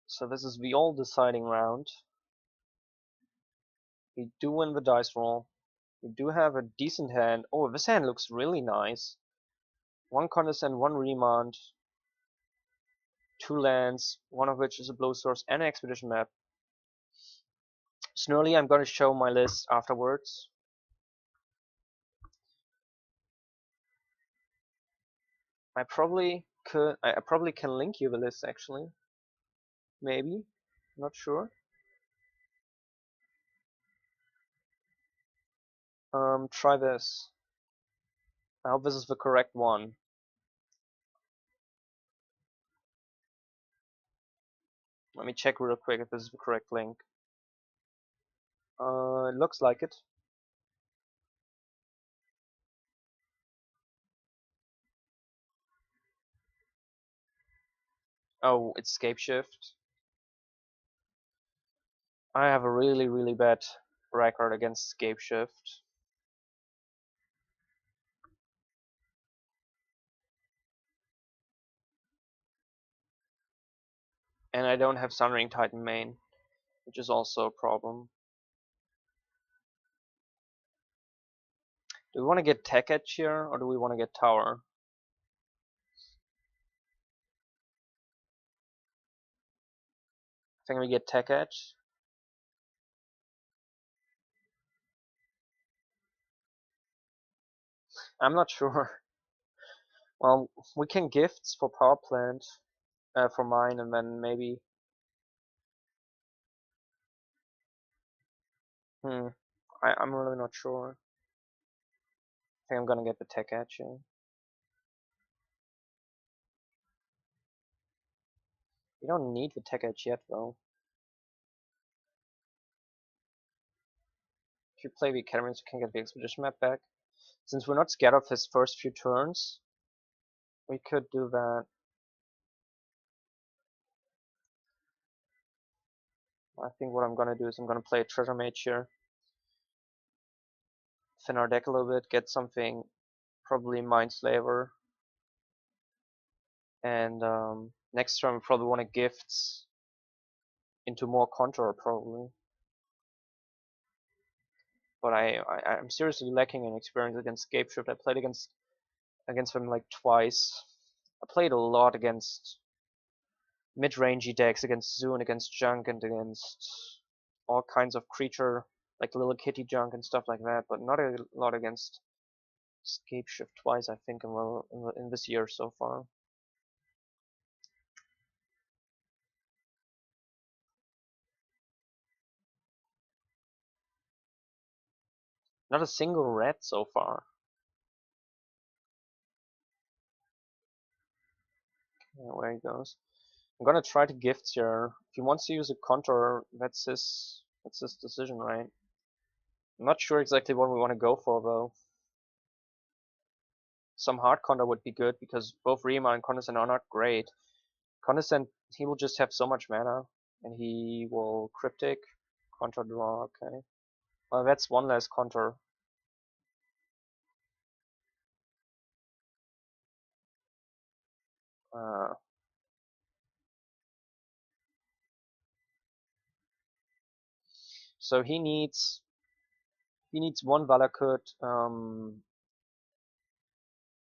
So this is the all deciding round. We do win the dice roll. We do have a decent hand. Oh, this hand looks really nice. 1 contest, 1 remand, 2 lands, one of which is a blow source and an expedition map. Snurly, I'm going to show my list afterwards. I probably can link you the list actually. Maybe. Not sure. Try this. I hope this is the correct one. Let me check real quick if this is the correct link. It looks like it. Oh, it's Scapeshift. I have a really bad record against Scapeshift. And I don't have Sunring Titan main, which is also a problem. Do we want to get Tech Edge here, or do we want to get Tower? I think we get Tech Edge. I'm not sure. Well, we can gifts for power plant, for mine, and then maybe. I'm really not sure. I think I'm gonna get the Tech Edge here. We don't need the Tech Edge yet, though. If you play the Academies, we can get the Expedition map back. Since we're not scared of his first few turns, we could do that. I think what I'm gonna do is I'm gonna play a Treasure Mage here. Thin our deck a little bit, get something, probably Mindslaver. And next turn we probably want to gifts into more Contour, probably. But I'm seriously lacking in experience against Scapeshift. I played against him like twice. I played a lot against mid-rangey decks, against Zune, against Junk, and against all kinds of creature, like Little Kitty Junk and stuff like that, but not a lot against Scapeshift twice, I think, in this year so far. Not a single red so far. Okay, where he goes. I'm gonna try to gifts here. If he wants to use a Contour, that's his decision, right? I'm not sure exactly what we want to go for though. Some hard Contour would be good because both Rima and Condescend are not great. Condescend, he will just have so much mana, and he will Cryptic, Contour draw, okay. Well, that's one less Contour. So he needs one Valakut,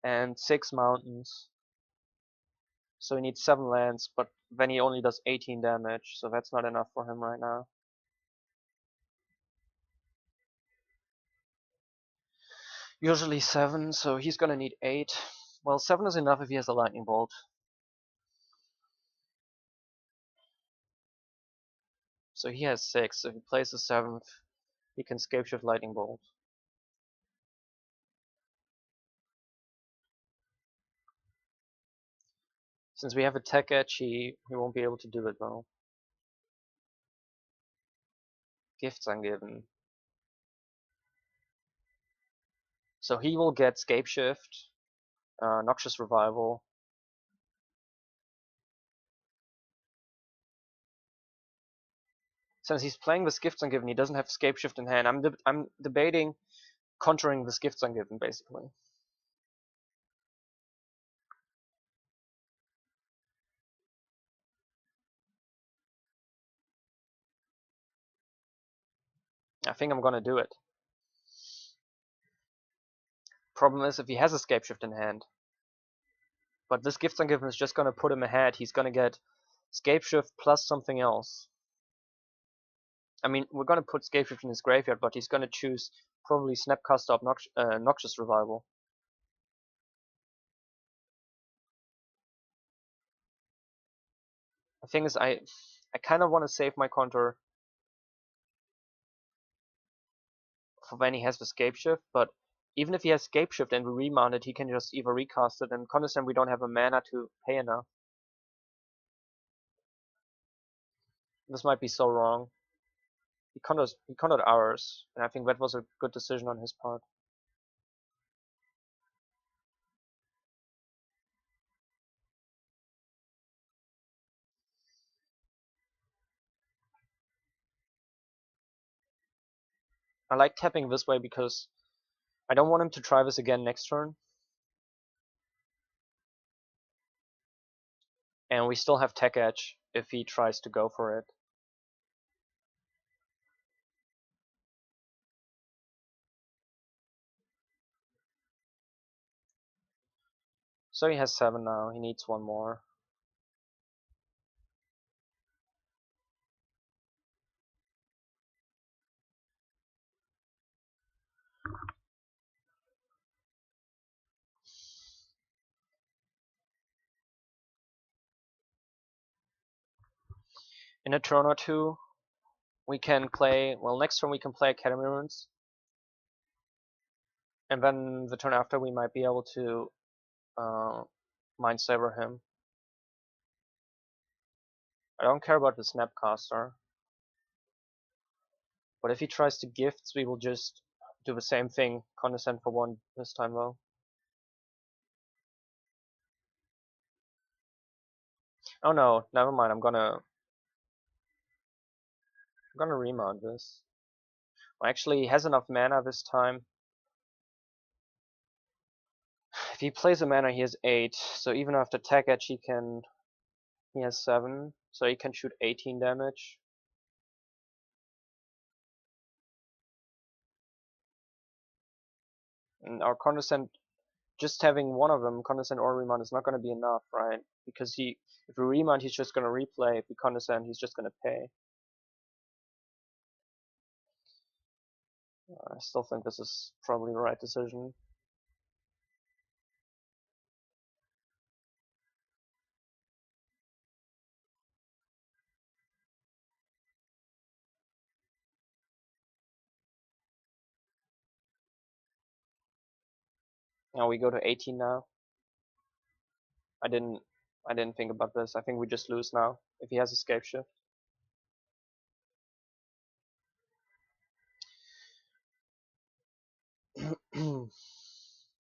and 6 mountains. So he needs 7 lands, but then he only does 18 damage, so that's not enough for him right now. Usually 7, so he's gonna need 8. Well, 7 is enough if he has a lightning bolt. So he has 6, so if he plays the 7th, he can Scapeshift lightning bolt. Since we have a Tech Edge, he won't be able to do it though. Gifts ungiven. So he will get Scapeshift, Noxious Revival. Since he's playing with Gifts Ungiven, he doesn't have Scapeshift in hand. I'm debating contouring this Gifts Ungiven, basically. I think I'm gonna do it. Problem is if he has a Scapeshift in hand. But this Gifts Ungiven is just gonna put him ahead. He's gonna get Scapeshift plus something else. I mean, we're gonna put Scapeshift in his graveyard, but he's gonna choose probably Snapcaster Noxious Revival. The thing is, I kind of want to save my counter for when he has the Scapeshift, but even if he has Scapeshift and we remount it, he can just either recast it, and Condescend we don't have a mana to pay enough. This might be so wrong. He countered ours, and I think that was a good decision on his part. I like tapping this way because I don't want him to try this again next turn. And we still have Tech Edge if he tries to go for it. So he has 7 now, he needs 1 more. In a turn or two, we can play, well, next turn we can play Academy Runes. And then the turn after we might be able to Mind Saber him. I don't care about the Snapcaster. But if he tries to Gifts, we will just do the same thing. Condescend for 1 this time though. Oh no, never mind, I'm gonna remount this. Well, actually, he has enough mana this time. If he plays a mana, he has 8. So even after Tech Edge, he has 7. So he can shoot 18 damage. And our Condescend, just having one of them, Condescend or Remount, is not going to be enough, right? Because if we Remount, he's just going to replay. If we Condescend, he's just going to pay. I still think this is probably the right decision. Now we go to 18 now. I didn't think about this. I think we just lose now if he has a Scapeshift.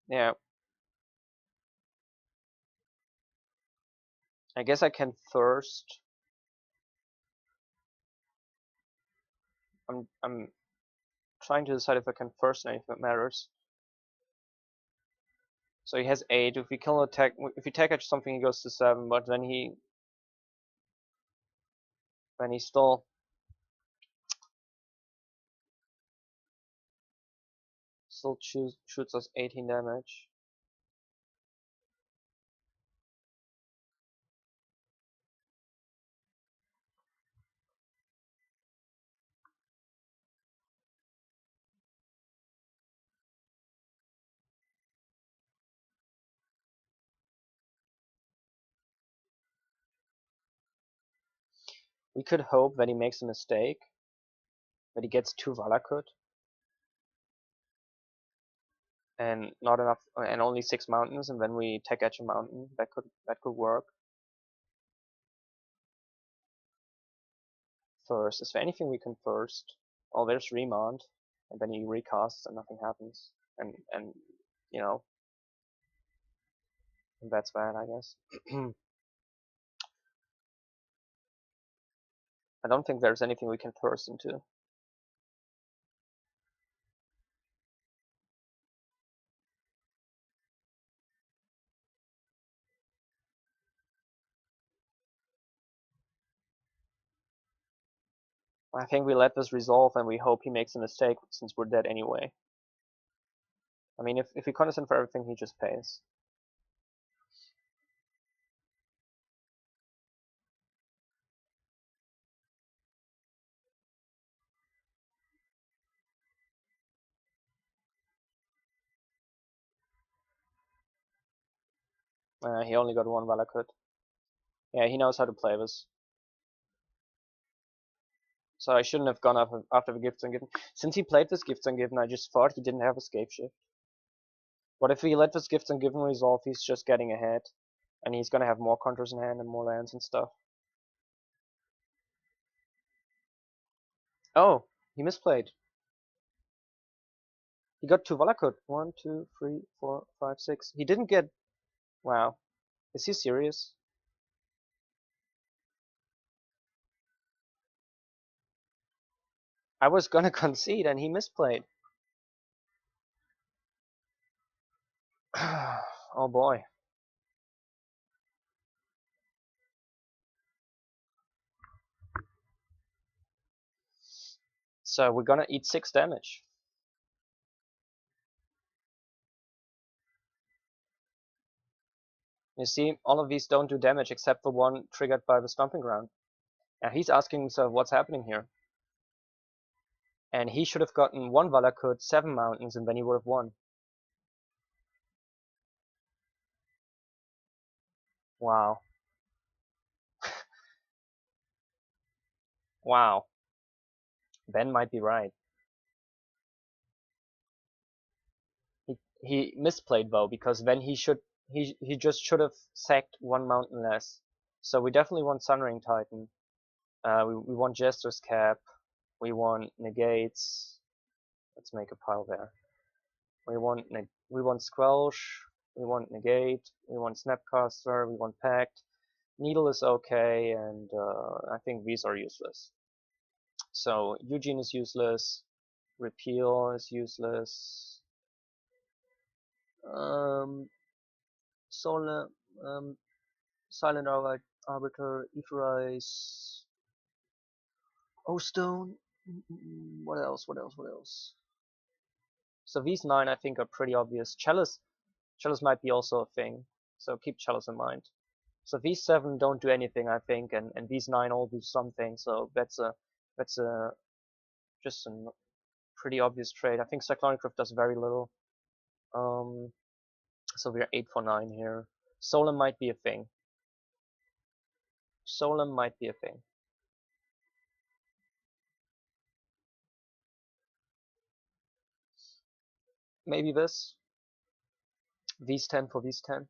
Yeah. I guess I can Thirst. I'm trying to decide if I can Thirst and if it matters. So he has 8. If we kill attack, if we Tech Edge something, he goes to 7. But then he still shoots us 18 damage. We could hope that he makes a mistake, that he gets 2 Valakut and not enough, and only 6 mountains, and then we Tech Edge a mountain. That could work. First, is there anything we can first? Oh, there's Remount, and then he recasts and nothing happens, and you know, that's bad, I guess. I don't think there's anything we can first into. I think we let this resolve and we hope he makes a mistake since we're dead anyway. I mean, if he condescends for everything, he just pays. He only got one Valakut. Yeah, he knows how to play this. So I shouldn't have gone up after the Gifts Ungiven. Since he played this Gifts Ungiven, I just thought he didn't have a Scapeshift. But if he let this Gifts Ungiven resolve, he's just getting ahead. And he's gonna have more counters in hand and more lands and stuff. Oh, he misplayed. He got 2 Valakut. 1, 2, 3, 4, 5, 6. He didn't get... Wow. Is he serious? I was gonna concede and he misplayed. Oh boy. So we're gonna eat 6 damage. You see, all of these don't do damage except the one triggered by the Stomping Ground. And he's asking himself what's happening here. And he should have gotten 1 Valakut, 7 mountains, and then he would have won. Wow. Wow. Ben might be right. He misplayed though, because then he just should have sacked 1 mountain less. So we definitely want Sunring Titan. We want Jester's Cap. We want Negates. Let's make a pile there. We want Squelch. We want Negate. We want Snapcaster. We want Pact. Needle is okay, and I think these are useless. So Eugene is useless. Repeal is useless. Solar, Silent Arbiter, Etherize, O Stone. What else? What else? What else? So these 9 I think are pretty obvious. Chalice might be also a thing, so keep Chalice in mind. So these 7 don't do anything, I think, and these 9 all do something. So that's just a pretty obvious trade. I think Cyclonic Rift does very little. So we're 8 for 9 here. Solemn might be a thing. Solemn might be a thing. Maybe this. These 10 for these 10.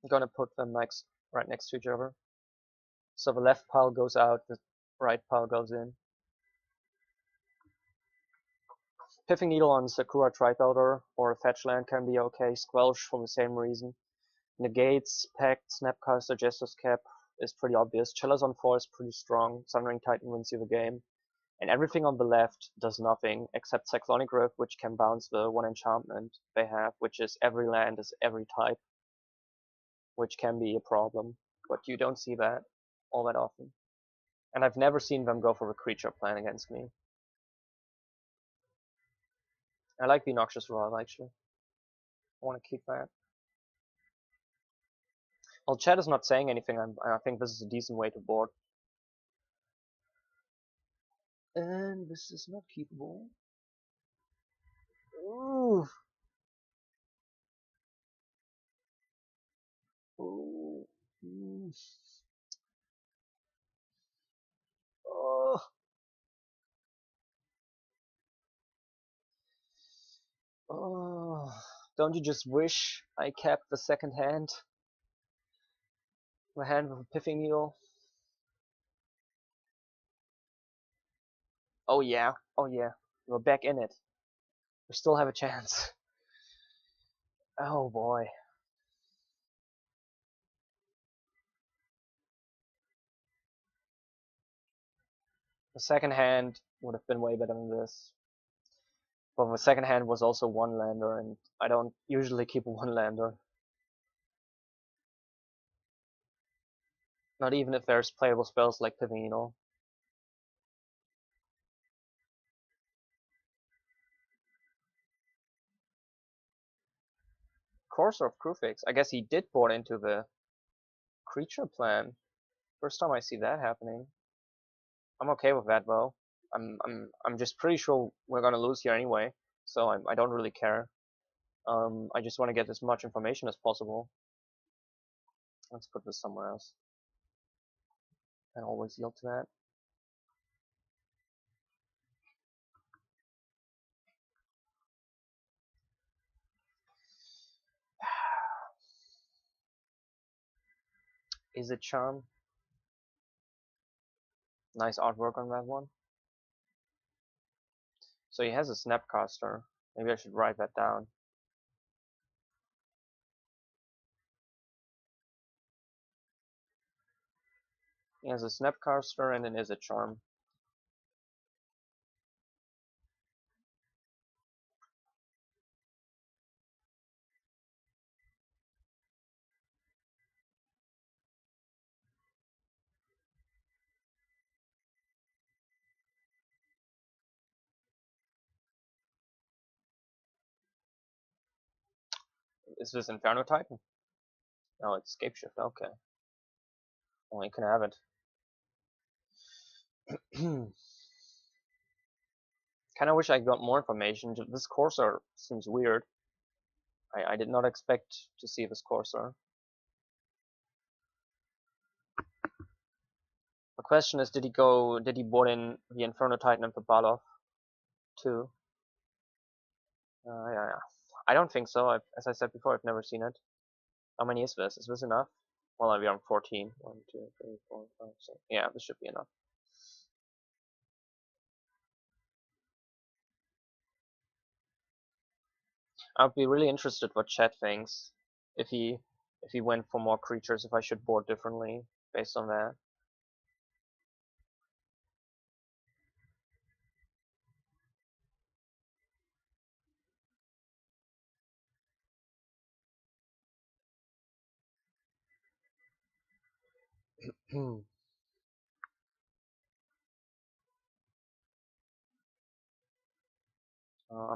I'm gonna put them right next to each other. So the left pile goes out, the right pile goes in. Piffing Needle on Sakura Tripelter or a fetch land can be okay. Squelch for the same reason. Negates, Pact, Snapcaster, Jester's Cap is pretty obvious. Chalice on 4 is pretty strong. Sunring Titan wins you the game. And everything on the left does nothing except Cyclonic Rift, which can bounce the 1 enchantment they have, which is every land is every type, which can be a problem. But you don't see that all that often. And I've never seen them go for a creature plan against me. I like the Noxious Rod, actually. I want to keep that. Well, chat is not saying anything, I think this is a decent way to board. And this is not keepable. Ooh. Ooh. Oh. Oh. Don't you just wish I kept the second hand? The hand with a Piffing Needle? Oh yeah, oh yeah. We're back in it. We still have a chance. Oh boy. The second hand would have been way better than this. But the second hand was also one lander, and I don't usually keep a one lander. Not even if there's playable spells like Pavino. Courser of Krufix. I guess he did board into the creature plan. First time I see that happening. I'm okay with that though. I'm just pretty sure we're gonna lose here anyway, so I don't really care. I just want to get as much information as possible. Let's put this somewhere else. I always yield to that. Is it charm? Nice artwork on that one. So he has a Snapcaster. Maybe I should write that down. He has a Snapcaster and an Is it charm. Is this Inferno Titan? No, it's Scapeshift. Okay. Well, you can have it. Kind of wish I got more information. This Courser seems weird. I did not expect to see this Courser. The question is, did he board in the Inferno Titan and the Baloth too? Yeah. I don't think so. As I said before, I've never seen it. How many is this? Is this enough? Well, I'll be on 14. 1, 2, 3, 4, 5, 6. Yeah, this should be enough. I'd be really interested what Chat thinks. If he went for more creatures, if I should board differently based on that. I'm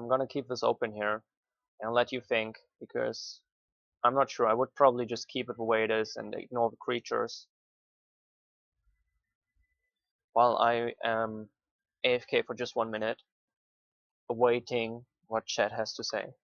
gonna keep this open here and let you think, because I'm not sure. I would probably just keep it the way it is and ignore the creatures while I am AFK for just 1 minute, awaiting what Chat has to say.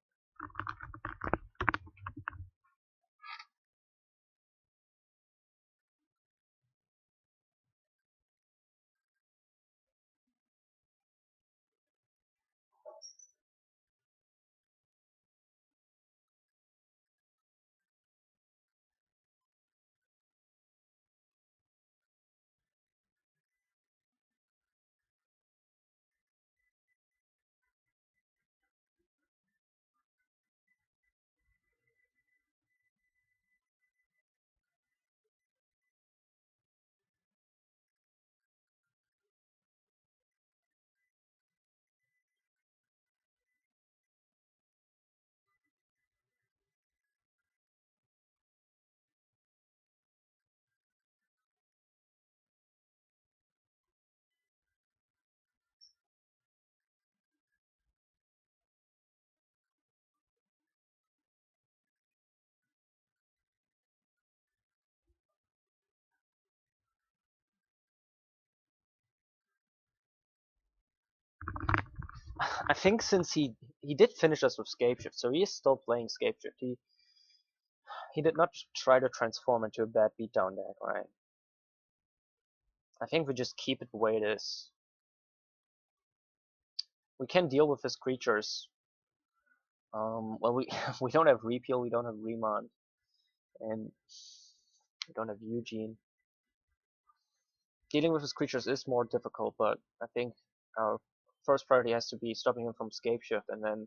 I think since he did finish us with Scapeshift, so he is still playing Scapeshift. He did not try to transform into a bad beatdown deck, right? I think we just keep it the way it is. We can deal with his creatures. Well, we we don't have Repeal, we don't have Remand, and we don't have Eugene. Dealing with his creatures is more difficult, but I think our first priority has to be stopping him from Scapeshift, and then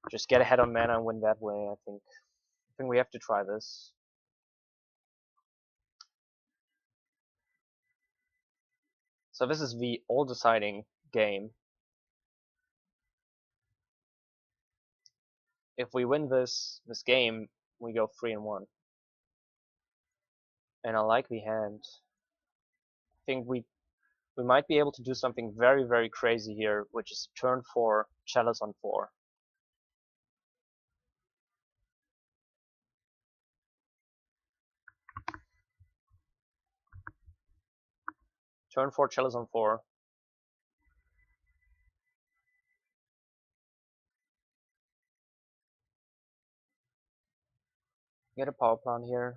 just get ahead on mana and win that way. I think we have to try this. So this is the all-deciding game. If we win this game, we go 3-1. and I like the hand. I think we might be able to do something very, very crazy here, which is turn 4, Chalice on 4. Turn 4, Chalice on 4. Get a power plant here.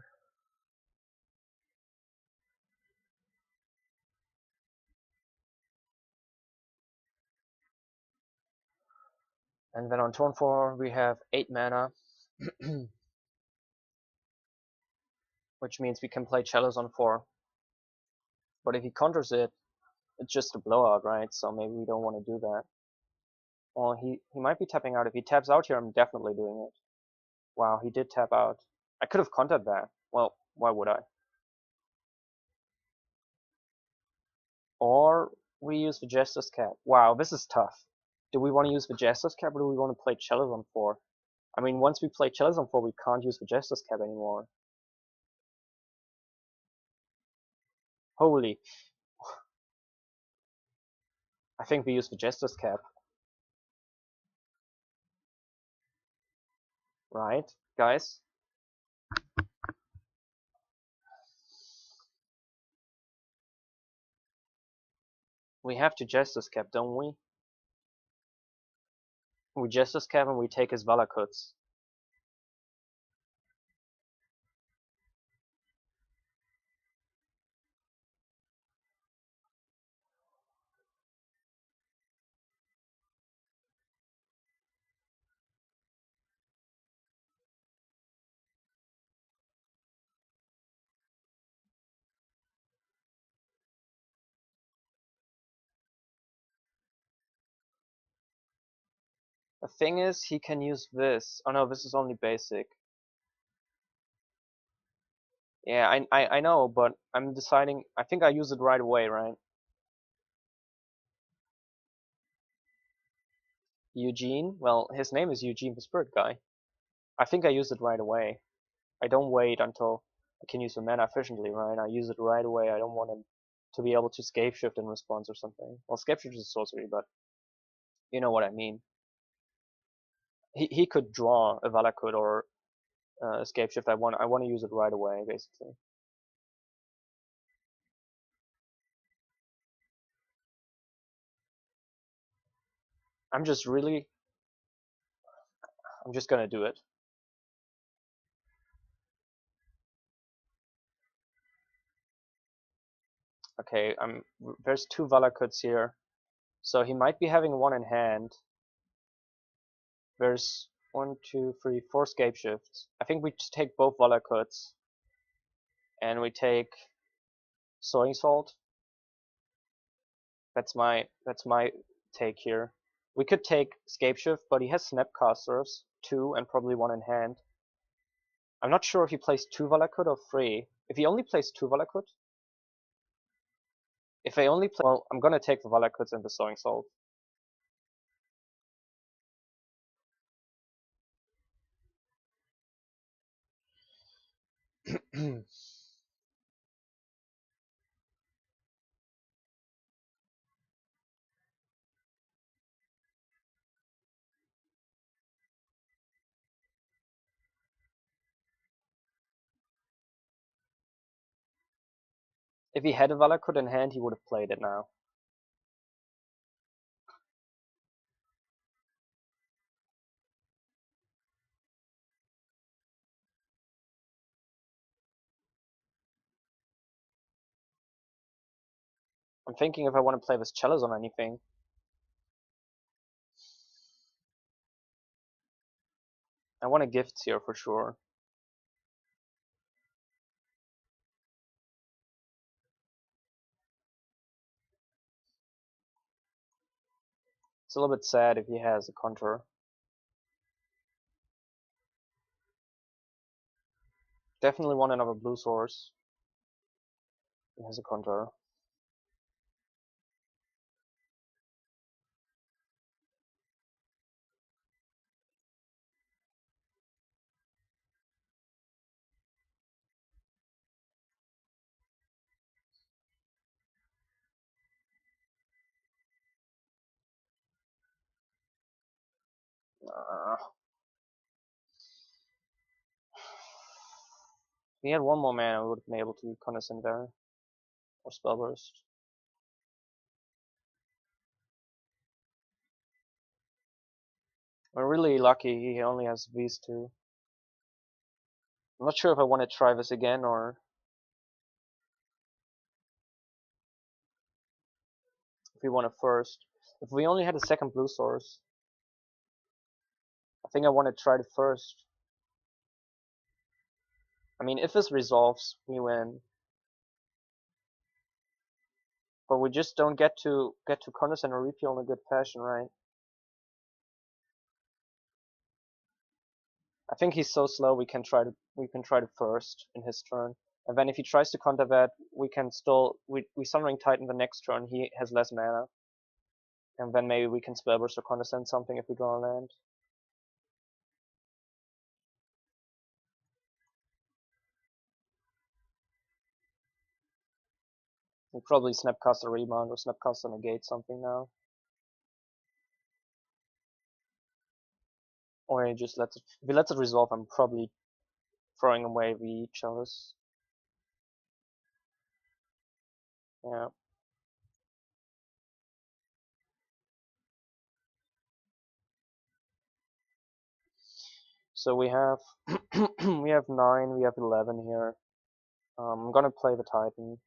And then on turn 4 we have 8 mana, which means we can play Chalice on 4. But if he counters it, it's just a blowout, right? So maybe we don't want to do that. Well, he might be tapping out. If he taps out here, I'm definitely doing it. Wow, he did tap out. I could have countered that. Well, why would I? Or we use the Jester's Cap. Wow, this is tough. Do we want to use the Jester's Cap or do we want to play Chalice on 4? I mean, once we play Chalice on 4, we can't use the Jester's Cap anymore. Holy. I think we use the Jester's Cap. Right, guys? We have to Jester's Cap, don't we? We Jester's Cap and we take his Valakuts. The thing is, he can use this. Oh no, this is only basic. Yeah, I know, but I'm deciding. I think I use it right away, right? Eugene? Well, his name is Eugene, the spirit guy. I think I use it right away. I don't wait until I can use the mana efficiently, right? I use it right away. I don't want him to be able to Scapeshift in response or something. Well, Scapeshift is a sorcery, but you know what I mean. He could draw a Valakut or Scapeshift. I want to use it right away, basically. I'm just gonna do it. Okay, there's 2 Valakuts here, so he might be having 1 in hand. There's 1, 2, 3, 4 Scapeshifts. I think we just take both Valakuts, and we take Sowing Salt. That's my take here. We could take Scapeshift, but he has Snapcasters, 2 and probably 1 in hand. I'm not sure if he plays 2 Valakut or 3. If he only plays 2 Valakut, if I only play, well, I'm gonna take the Valakuts and the Sowing Salt. If he had a Valakut in hand, he would have played it now. I'm thinking if I want to play this Chalice on anything. I want a Gifts here for sure. It's a little bit sad if he has a Contour. Definitely want another blue source. He has a Contour. If he had one more mana, we would have been able to Condescend there. Or Spellburst. We're really lucky he only has these two. I'm not sure if I want to try this again or if we want it first. If we only had a second blue source, I think I want to try it first. I mean, if this resolves, we win. But we just don't get to Condescend or Repeal in a good fashion, right? I think he's so slow we can try to first in his turn. And then if he tries to counter that, we can still we Sundering Titan the next turn, he has less mana. And then maybe we can Spellburst or Condescend something if we draw a land. We'll probably Snapcast a Rebound or Snapcast a Negate something now. Or he just lets it, if he lets it resolve, I'm probably throwing away the Chalice. Yeah. So we have we have 9, we have 11 here. I'm gonna play the Titan.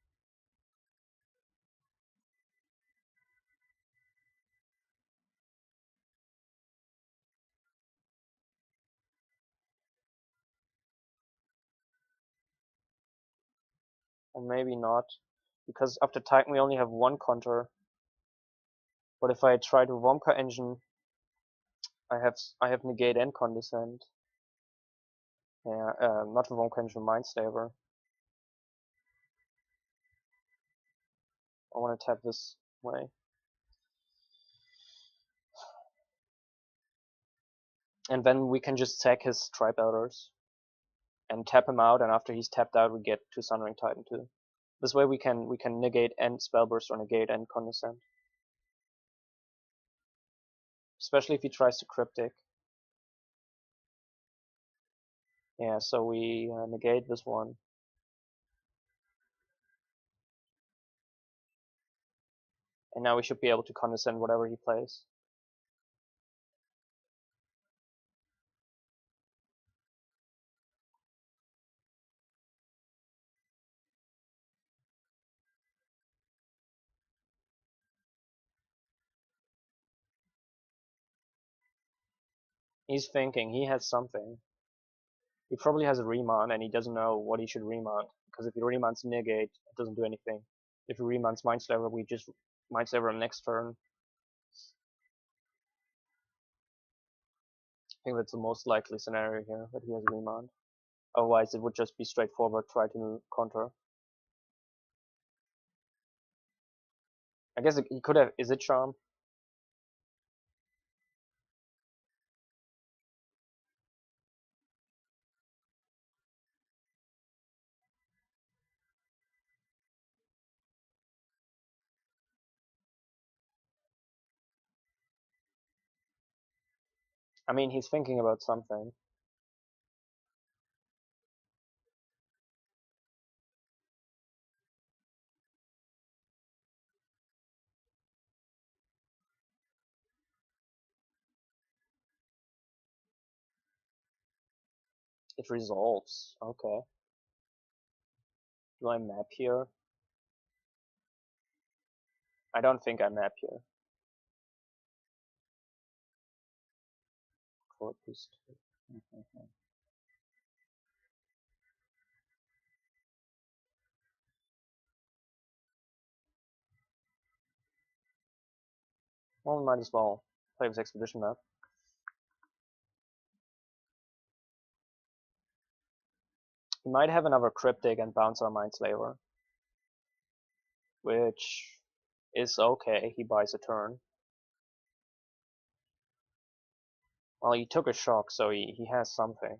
Or maybe not, because after Titan we only have one counter. But if I try to Wonka Engine, I have Negate and Condescend. Yeah, not the Wonka Engine, Mindslaver. I want to tap this way. And then we can just sack his Tribe Elders and tap him out, and after he's tapped out, we get to Sundering Titan too. This way we can negate and Spellburst or negate and Condescend. Especially if he tries to Cryptic. Yeah, so we negate this one. And now we should be able to Condescend whatever he plays. He's thinking, he has something. He probably has a Remand and he doesn't know what he should Remand. Because if he Remands Negate, it doesn't do anything. If he Remands Mindslaver, we just Mindslaver him next turn. I think that's the most likely scenario here, that he has a Remand. Otherwise it would just be straightforward, try to counter. I guess he could have Izzet Charm. I mean, he's thinking about something. It resolves. Okay. Do I map here? I don't think I map here. 4+2. Well, we might as well play this Expedition map. He might have another Cryptic and bounce our Mindslaver. Which is okay, he buys a turn. Well, he took a shock, so he has something.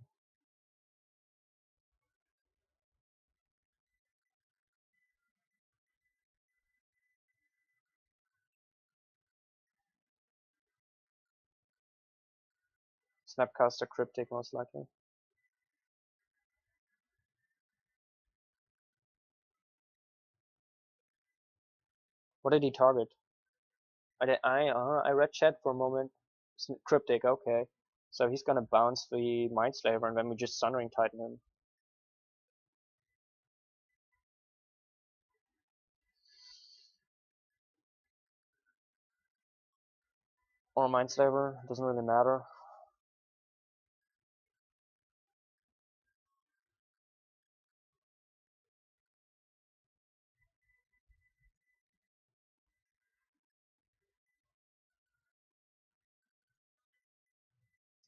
Snapcaster Cryptic most likely. What did he target? I read chat for a moment. Cryptic, okay. So he's gonna bounce the Mindslaver and then we just Sundering Titan him. Or Mindslaver, doesn't really matter.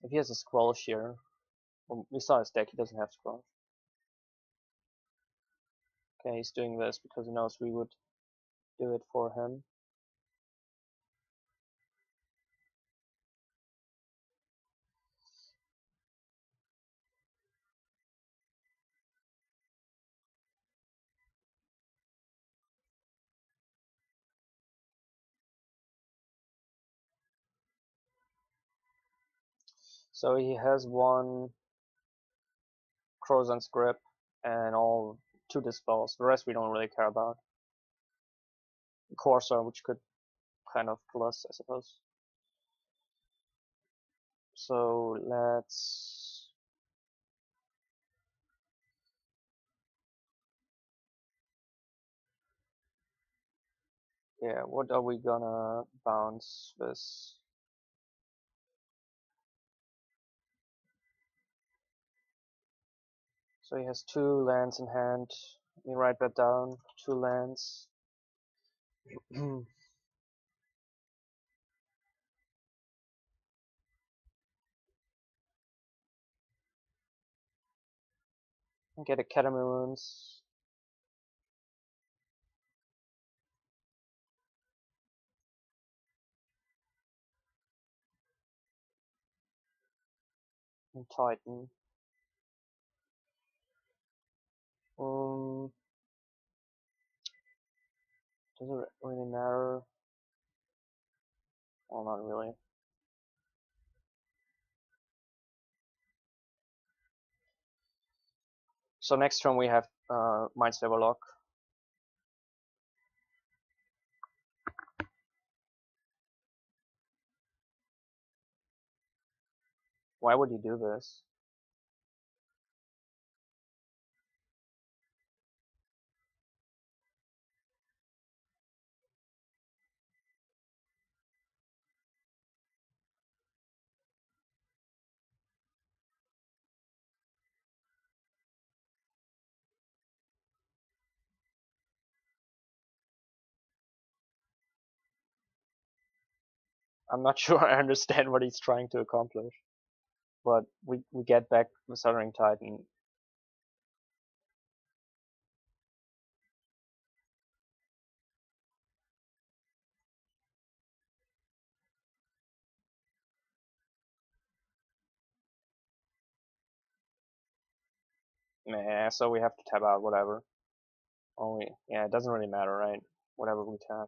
If he has a Squelch here, well, we saw his deck, he doesn't have Squelch. Okay, he's doing this because he knows we would do it for him. So he has one Crozon's Grip and all 2 Dispels. The rest we don't really care about. Corsair, which could kind of kill us, I suppose. So let's... Yeah, what are we gonna bounce this? So he has 2 lands in hand. Let me write that down. 2 lands. And get Academy Runes. And Titan. Does it really matter? Well, not really. So next turn we have Mindslaver Lock. Why would he do this? I'm not sure I understand what he's trying to accomplish. But we get back the Sundering Titan. Nah, so we have to tap out whatever. Only, yeah, it doesn't really matter, right? Whatever we tap.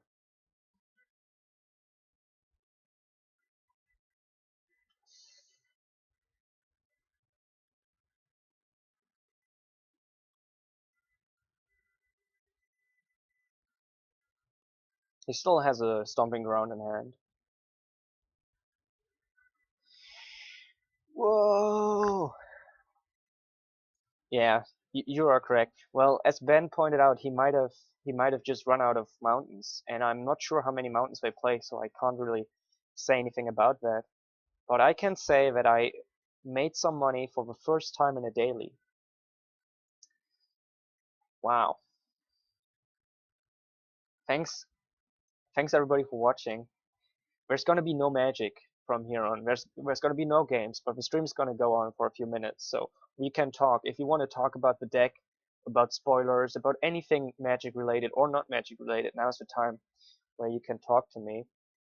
He still has a Stomping Ground in hand. Whoa! Yeah, you are correct. Well, as Ben pointed out, he might have just run out of mountains, and I'm not sure how many mountains they play, so I can't really say anything about that. But I can say that I made some money for the first time in a daily. Wow. Thanks everybody for watching. There's gonna be no magic from here on. There's gonna be no games, but the stream's gonna go on for a few minutes, so we can talk. If you want to talk about the deck, about spoilers, about anything magic related or not magic related, now's the time where you can talk to me.